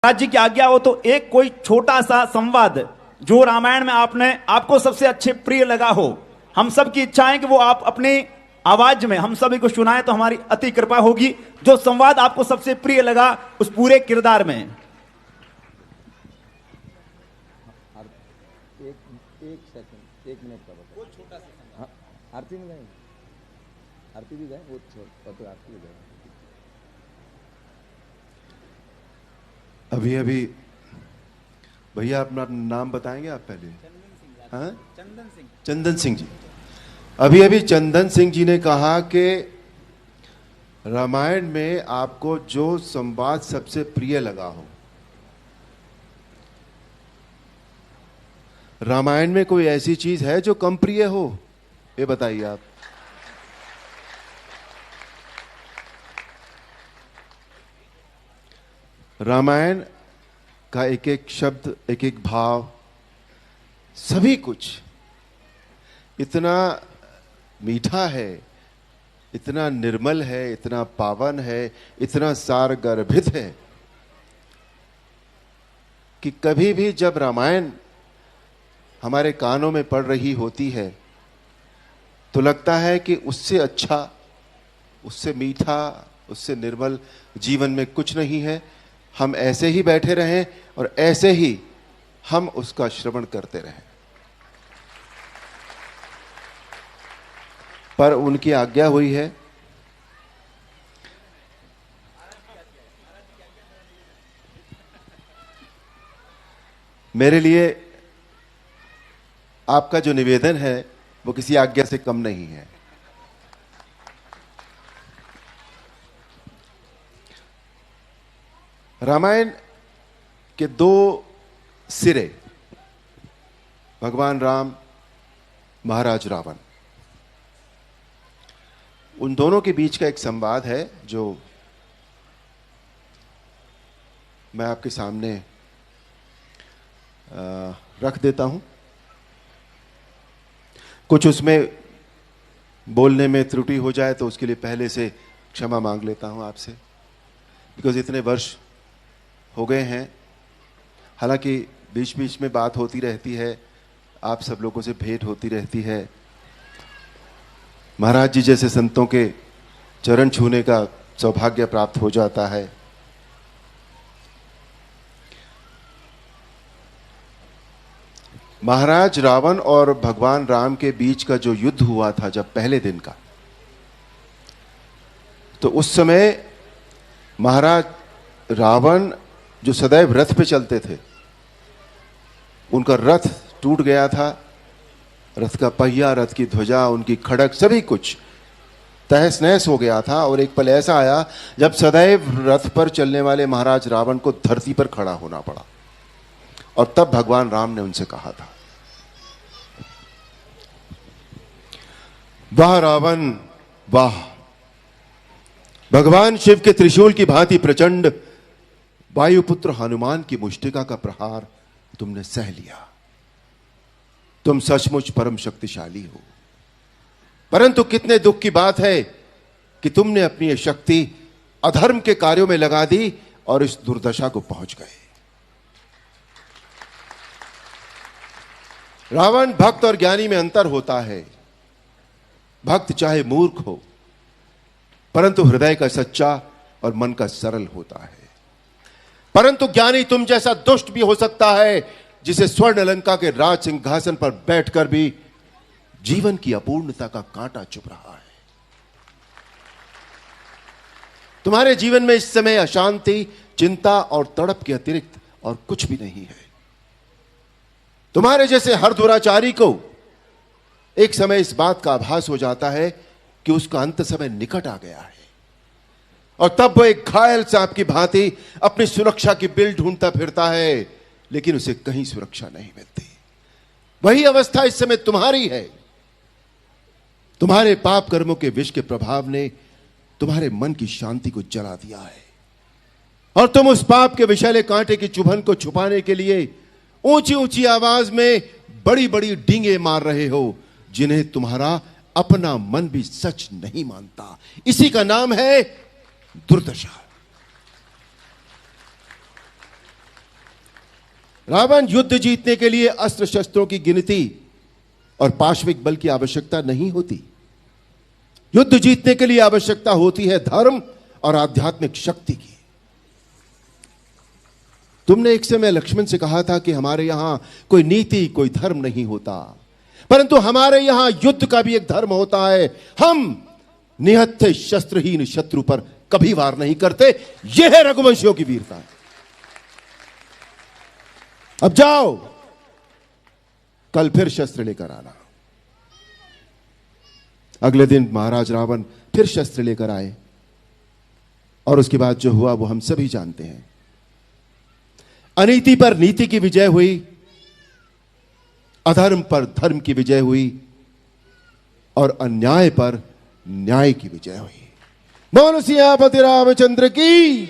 महाराज जी की आज्ञा हो तो एक कोई छोटा सा संवाद जो रामायण में आपको सबसे अच्छे प्रिय लगा हो। हम सब की इच्छा है कि वो आप अपनी आवाज में हम सभी को सुनाएं तो हमारी अति कृपा होगी। जो संवाद आपको सबसे प्रिय लगा उस पूरे किरदार में। एक सेकंड, 1 मिनट का बताओ। वो छोटा सा संवाद। आरती में गए, आरती भी गए, वो तो आरती भी गए। अभी भैया अपना नाम बताएंगे आप पहले? हाँ, चंदन सिंह जी। अभी चंदन सिंह जी ने कहा कि रामायण में आपको जो संवाद सबसे प्रिय लगा हो। रामायण में कोई ऐसी चीज है जो कम प्रिय हो? ये बताइए आप। रामायण का एक एक शब्द, एक एक भाव, सभी कुछ इतना मीठा है, इतना निर्मल है, इतना पावन है, इतना सारगर्भित है कि कभी भी जब रामायण हमारे कानों में पड़ रही होती है तो लगता है कि उससे अच्छा, उससे मीठा, उससे निर्मल जीवन में कुछ नहीं है। हम ऐसे ही बैठे रहें और ऐसे ही हम उसका श्रवण करते रहें। पर उनकी आज्ञा हुई है। मेरे लिए आपका जो निवेदन है वो किसी आज्ञा से कम नहीं है। रामायण के 2 सिरे, भगवान राम, महाराज रावण, उन दोनों के बीच का एक संवाद है जो मैं आपके सामने रख देता हूं। कुछ उसमें बोलने में त्रुटि हो जाए तो उसके लिए पहले से क्षमा मांग लेता हूं आपसे, बिकॉज इतने वर्ष हो गए हैं। हालांकि बीच बीच में बात होती रहती है, आप सब लोगों से भेंट होती रहती है। महाराज जी जैसे संतों के चरण छूने का सौभाग्य प्राप्त हो जाता है। महाराज रावण और भगवान राम के बीच का जो युद्ध हुआ था जब पहले दिन का, तो उस समय महाराज रावण जो सदैव रथ पे चलते थे, उनका रथ टूट गया था। रथ का पहिया, रथ की ध्वजा, उनकी खड़क, सभी कुछ तहस नहस हो गया था। और एक पल ऐसा आया जब सदैव रथ पर चलने वाले महाराज रावण को धरती पर खड़ा होना पड़ा। और तब भगवान राम ने उनसे कहा था, वाह रावण वाह, भगवान शिव के त्रिशूल की भांति प्रचंड वायुपुत्र हनुमान की मुष्टिका का प्रहार तुमने सह लिया। तुम सचमुच परम शक्तिशाली हो, परंतु कितने दुख की बात है कि तुमने अपनी ये शक्ति अधर्म के कार्यों में लगा दी और इस दुर्दशा को पहुंच गए। रावण, भक्त और ज्ञानी में अंतर होता है। भक्त चाहे मूर्ख हो, परंतु हृदय का सच्चा और मन का सरल होता है। परंतु ज्ञानी तुम जैसा दुष्ट भी हो सकता है, जिसे स्वर्ण लंका के राज सिंहासन पर बैठकर भी जीवन की अपूर्णता का कांटा चुभ रहा है। तुम्हारे जीवन में इस समय अशांति, चिंता और तड़प के अतिरिक्त और कुछ भी नहीं है। तुम्हारे जैसे हर दुराचारी को एक समय इस बात का आभास हो जाता है कि उसका अंत समय निकट आ गया है, और तब वो एक घायल सांप की भांति अपनी सुरक्षा की बिल ढूंढता फिरता है, लेकिन उसे कहीं सुरक्षा नहीं मिलती। वही अवस्था इस समय तुम्हारी है। तुम्हारे पाप कर्मों के विष के प्रभाव ने तुम्हारे मन की शांति को जला दिया है, और तुम उस पाप के विषैले कांटे की चुभन को छुपाने के लिए ऊंची ऊंची आवाज में बड़ी बड़ी डींगे मार रहे हो, जिन्हें तुम्हारा अपना मन भी सच नहीं मानता। इसी का नाम है दुर्दशा। रावण, युद्ध जीतने के लिए अस्त्र शस्त्रों की गिनती और पाश्विक बल की आवश्यकता नहीं होती। युद्ध जीतने के लिए आवश्यकता होती है धर्म और आध्यात्मिक शक्ति की। तुमने एक समय लक्ष्मण से कहा था कि हमारे यहां कोई नीति, कोई धर्म नहीं होता, परंतु हमारे यहां युद्ध का भी एक धर्म होता है। हम निहत्थे शस्त्रहीन शत्रु पर कभी वार नहीं करते। यह है रघुवंशियों की वीरता। अब जाओ, कल फिर शस्त्र लेकर आना। अगले दिन महाराज रावण फिर शस्त्र लेकर आए और उसके बाद जो हुआ वो हम सभी जानते हैं। अनीति पर नीति की विजय हुई, अधर्म पर धर्म की विजय हुई और अन्याय पर न्याय की विजय हुई। बोलो सियापति रामचंद्र की।